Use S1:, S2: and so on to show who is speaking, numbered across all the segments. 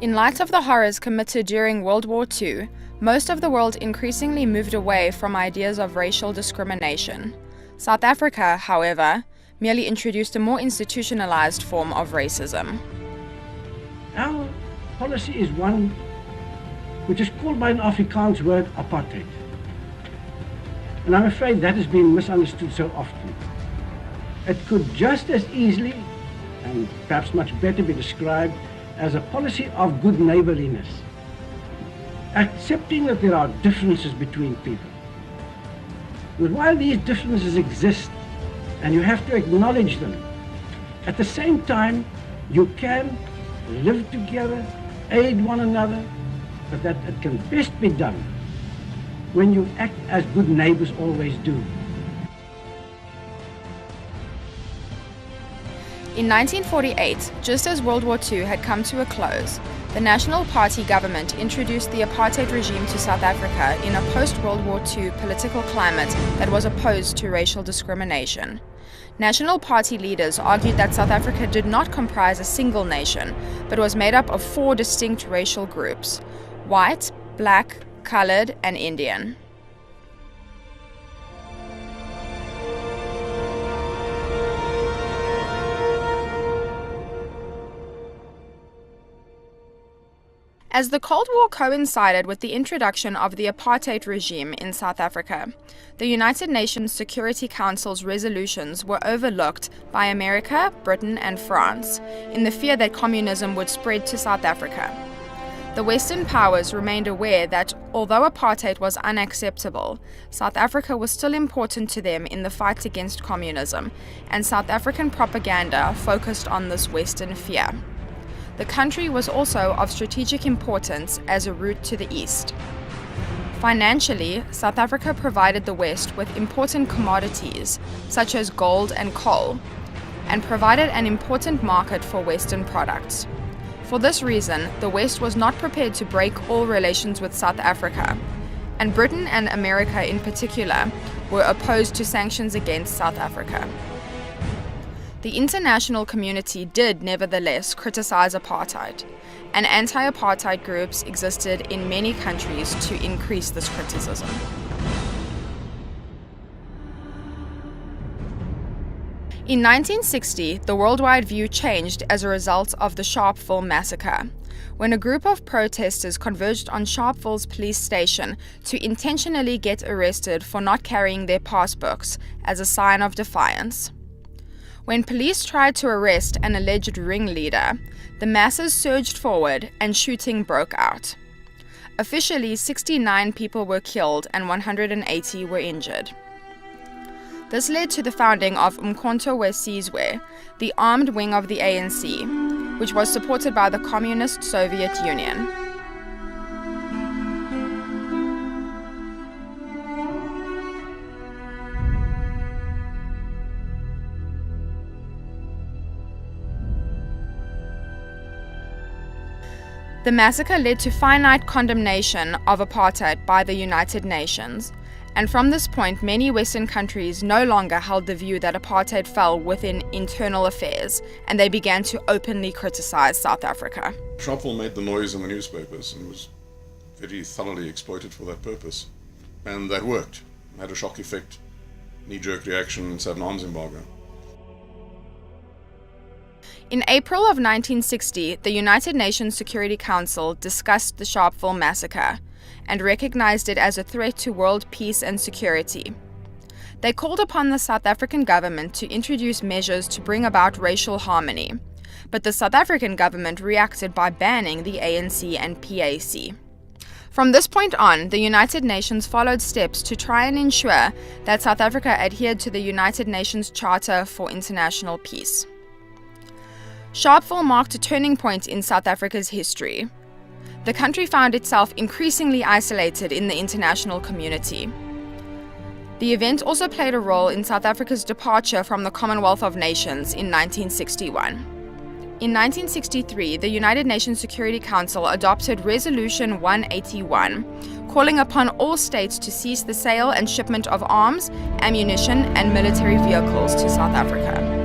S1: In light of the horrors committed during World War II, most of the world increasingly moved away from ideas of racial discrimination. South Africa, however, merely introduced a more institutionalized form of racism.
S2: Our policy is one which is called by an Afrikaans word apartheid. And I'm afraid that has been misunderstood so often. It could just as easily, and perhaps much better, be described as a policy of good neighborliness, accepting that there are differences between people. But while these differences exist, and you have to acknowledge them, at the same time, you can live together, aid one another, but that it can best be done when you act as good neighbors always do.
S1: In 1948, just as World War II had come to a close, the National Party government introduced the apartheid regime to South Africa in a post-World War II political climate that was opposed to racial discrimination. National Party leaders argued that South Africa did not comprise a single nation, but was made up of 4 distinct racial groups: white, black, colored, and Indian. As the Cold War coincided with the introduction of the apartheid regime in South Africa, the United Nations Security Council's resolutions were overlooked by America, Britain, and France in the fear that communism would spread to South Africa. The Western powers remained aware that, although apartheid was unacceptable, South Africa was still important to them in the fight against communism, and South African propaganda focused on this Western fear. The country was also of strategic importance as a route to the east. Financially, South Africa provided the West with important commodities, such as gold and coal, and provided an important market for Western products. For this reason, the West was not prepared to break all relations with South Africa, and Britain and America in particular were opposed to sanctions against South Africa. The international community did nevertheless criticize apartheid, and anti-apartheid groups existed in many countries to increase this criticism. In 1960, the worldwide view changed as a result of the Sharpeville massacre, when a group of protesters converged on Sharpeville's police station to intentionally get arrested for not carrying their passbooks as a sign of defiance. When police tried to arrest an alleged ringleader, the masses surged forward and shooting broke out. Officially, 69 people were killed and 180 were injured. This led to the founding of Umkhonto we Sizwe, the armed wing of the ANC, which was supported by the Communist Soviet Union. The massacre led to finite condemnation of apartheid by the United Nations, and from this point many Western countries no longer held the view that apartheid fell within internal affairs, and they began to openly criticize South Africa.
S3: Sharpeville made the noise in the newspapers and was very thoroughly exploited for that purpose, and that worked. It had a shock effect, knee-jerk reaction, and set an arms embargo.
S1: In April of 1960, the United Nations Security Council discussed the Sharpeville massacre and recognized it as a threat to world peace and security. They called upon the South African government to introduce measures to bring about racial harmony, but the South African government reacted by banning the ANC and PAC. From this point on, the United Nations followed steps to try and ensure that South Africa adhered to the United Nations Charter for International Peace. Sharpeville marked a turning point in South Africa's history. The country found itself increasingly isolated in the international community. The event also played a role in South Africa's departure from the Commonwealth of Nations in 1961. In 1963, the United Nations Security Council adopted Resolution 181, calling upon all states to cease the sale and shipment of arms, ammunition, and military vehicles to South Africa.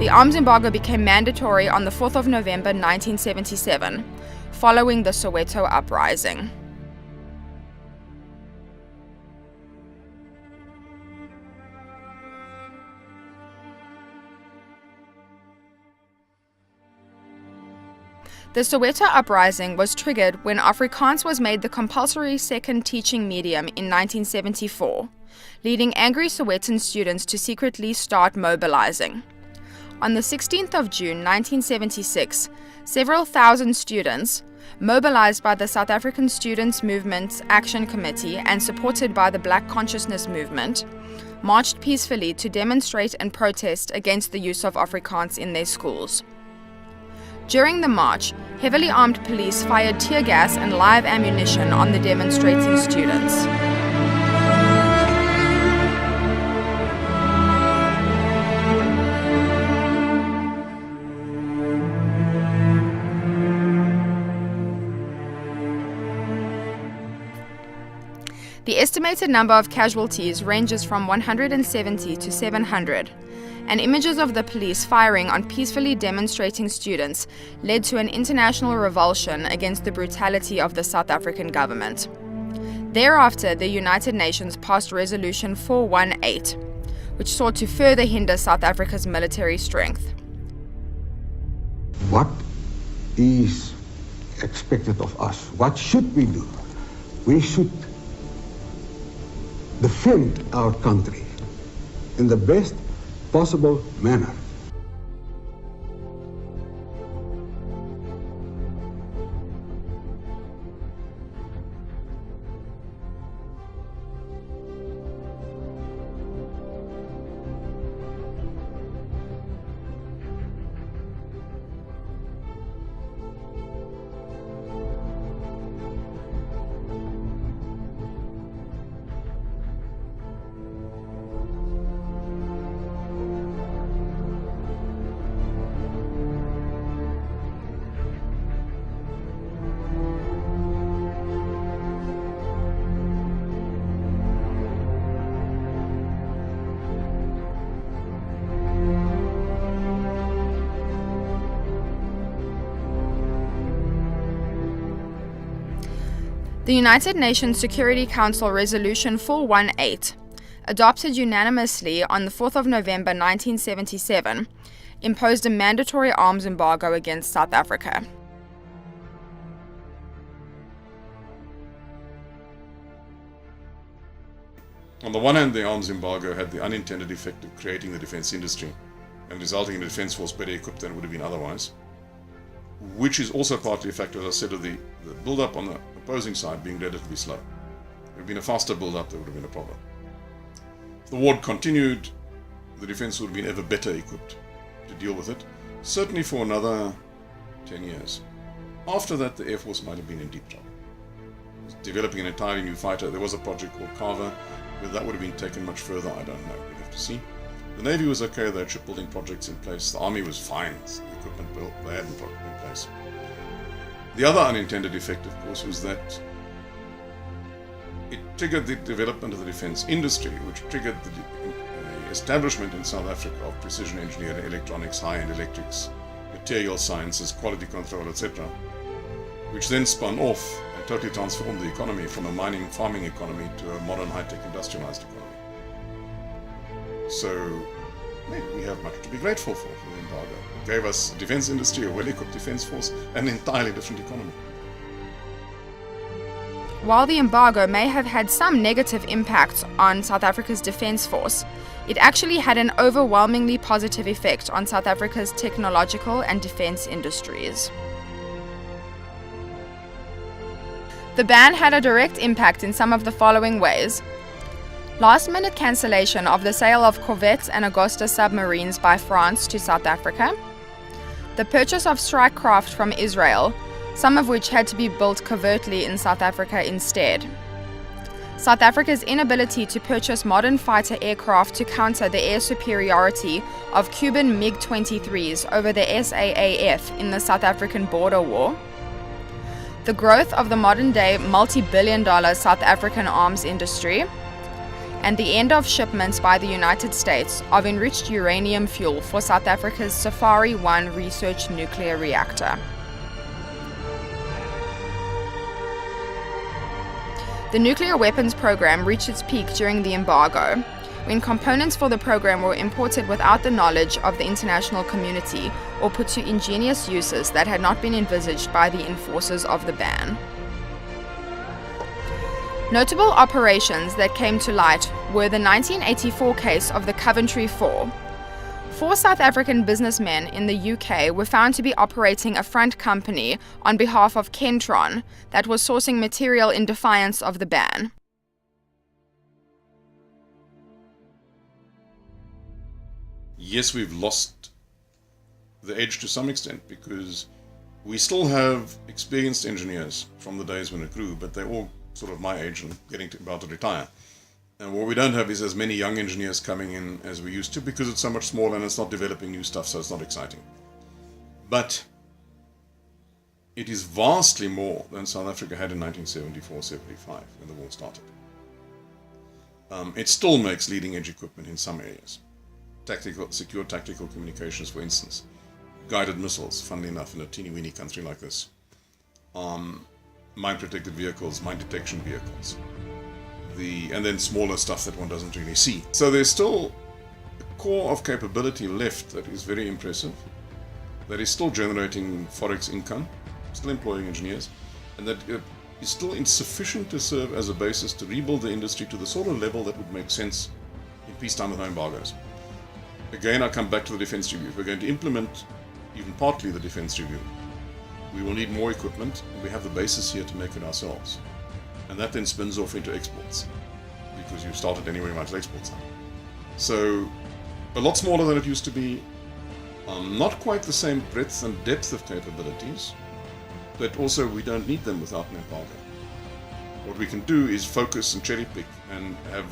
S1: The arms embargo became mandatory on the 4th of November 1977, following the Soweto uprising. The Soweto uprising was triggered when Afrikaans was made the compulsory second teaching medium in 1974, leading angry Sowetan students to secretly start mobilizing. On the 16th of June 1976, several thousand students, mobilized by the South African Students' Movement Action Committee and supported by the Black Consciousness Movement, marched peacefully to demonstrate and protest against the use of Afrikaans in their schools. During the march, heavily armed police fired tear gas and live ammunition on the demonstrating students. The estimated number of casualties ranges from 170 to 700, and images of the police firing on peacefully demonstrating students led to an international revulsion against the brutality of the South African government. Thereafter, the United Nations passed Resolution 418, which sought to further hinder South Africa's military strength.
S4: What is expected of us? What should we do? We should defend our country in the best possible manner.
S1: The United Nations Security Council Resolution 418, adopted unanimously on the 4th of November 1977, imposed a mandatory arms embargo against South Africa.
S3: On the one hand, the arms embargo had the unintended effect of creating the defense industry and resulting in a defense force better equipped than it would have been otherwise, which is also partly a factor, as I said, of the build-up on the opposing side being relatively slow. If it had been a faster build-up, there would have been a problem. If the war continued, the defense would have been ever better equipped to deal with it, certainly for another 10 years. After that, the Air Force might have been in deep trouble. It was developing an entirely new fighter. There was a project called Carver. Whether that would have been taken much further, I don't know. We'd have to see. The Navy was okay. They had shipbuilding projects in place. The Army was fine. The equipment built, they had in place. The other unintended effect, of course, was that it triggered the development of the defense industry, which triggered the establishment in South Africa of precision engineering, electronics, high-end electrics, material sciences, quality control, etc., which then spun off and totally transformed the economy from a mining, farming economy to a modern, high-tech, industrialized economy. So, we have much to be grateful for the embargo. It gave us a defense industry, a well-equipped defense force, and an entirely different economy.
S1: While the embargo may have had some negative impact on South Africa's defense force, it actually had an overwhelmingly positive effect on South Africa's technological and defense industries. The ban had a direct impact in some of the following ways. Last-minute cancellation of the sale of corvettes and Augusta submarines by France to South Africa. The purchase of strike craft from Israel, some of which had to be built covertly in South Africa instead. South Africa's inability to purchase modern fighter aircraft to counter the air superiority of Cuban MiG-23s over the SAAF in the South African border war. The growth of the modern-day multi-billion-dollar South African arms industry. and the end of shipments by the United States of enriched uranium fuel for South Africa's Safari 1 research nuclear reactor. The nuclear weapons program reached its peak during the embargo, when components for the program were imported without the knowledge of the international community or put to ingenious uses that had not been envisaged by the enforcers of the ban. Notable operations that came to light were the 1984 case of the Coventry Four. 4 South African businessmen in the UK were found to be operating a front company on behalf of Kentron that was sourcing material in defiance of the ban.
S3: Yes, we've lost the edge to some extent because we still have experienced engineers from the days when it grew, but they're all sort of my age and about to retire. And what we don't have is as many young engineers coming in as we used to because it's so much smaller and it's not developing new stuff, so it's not exciting. But it is vastly more than South Africa had in 1974-75 when the war started. It still makes leading edge equipment in some areas. Secure tactical communications, for instance. Guided missiles, funnily enough, in a teeny-weeny country like this. Mine-protected vehicles, mine detection vehicles. And then smaller stuff that one doesn't really see. So there's still a core of capability left that is very impressive, that is still generating forex income, still employing engineers, and that is still insufficient to serve as a basis to rebuild the industry to the sort of level that would make sense in peacetime with no embargoes. Again, I come back to the defense review. If we're going to implement even partly the defense review, we will need more equipment, and we have the basis here to make it ourselves. And that then spins off into exports, because you started anyway, you might as well export some. So, a lot smaller than it used to be, not quite the same breadth and depth of capabilities, but also we don't need them without an embargo. What we can do is focus and cherry pick and have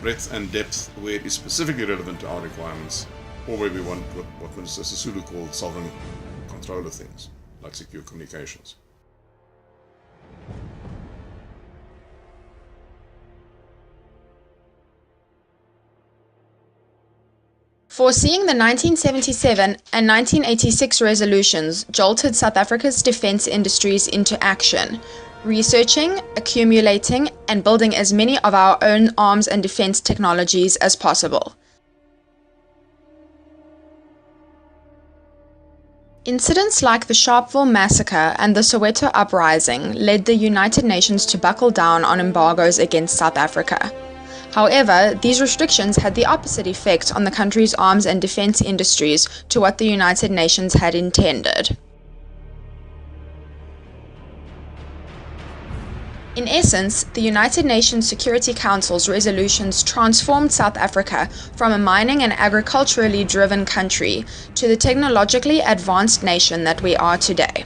S3: breadth and depth where it is specifically relevant to our requirements, or where we want what Minister Sisulu called sovereign control of things, like secure communications.
S1: Foreseeing the 1977 and 1986 resolutions jolted South Africa's defense industries into action, researching, accumulating, and building as many of our own arms and defense technologies as possible. Incidents like the Sharpeville massacre and the Soweto uprising led the United Nations to buckle down on embargoes against South Africa. However, these restrictions had the opposite effect on the country's arms and defense industries to what the United Nations had intended. In essence, the United Nations Security Council's resolutions transformed South Africa from a mining and agriculturally driven country to the technologically advanced nation that we are today.